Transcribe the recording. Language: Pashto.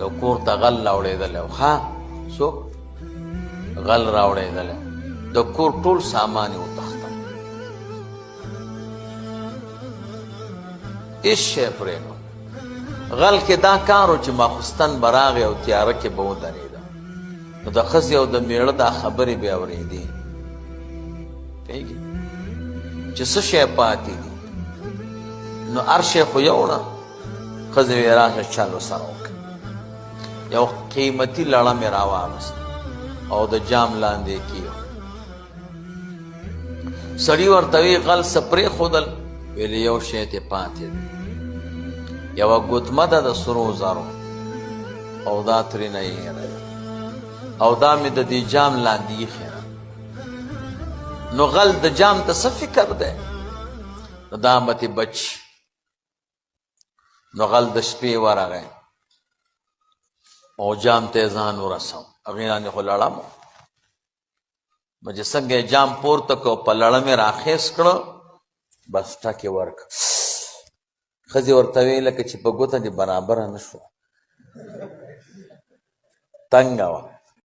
یو کور ته غل راوړېدلی و. ها څوک غل راوړېدلی د کور ټول سامان یې وتښتم. هېڅ شی پرېږدم. غل کې دا کار و چې ماخوستن به راغی او تیاره کې به ودرېده نو د ښځې او د مېړه دا خبرې به یې اورېدې پوهېږي چې څه شی پاتې دي. نو هر شی خو یو نه. ښځې ویې راشه چل ورسره وکړه. یو قیمتي لړه مې راواغسته او د جام لاندې یې کېښود. سړي ورته وی غل څه پرېښودل؟ ویلې یو شی ترې پاتې دی، یوه ګوتمه ده د سرو زرو او دا ترېنه هېره ده او دا مې د دې جام لاندې ایښې ده. نو غل د جام ته څه فکر دی؟ نو دا به ترې بچ. نو غل د شپې ورغی او جام ته یې ځان ورسو. هغې باندې خو لړم و. نو چې څنګه یې جام پورته کړ په لړم یې راخیست کړه بس ټک یې ورکړه. ښځې ورته ویې لکه چې په ګوته دې برابره نه شوه، تنګه وه.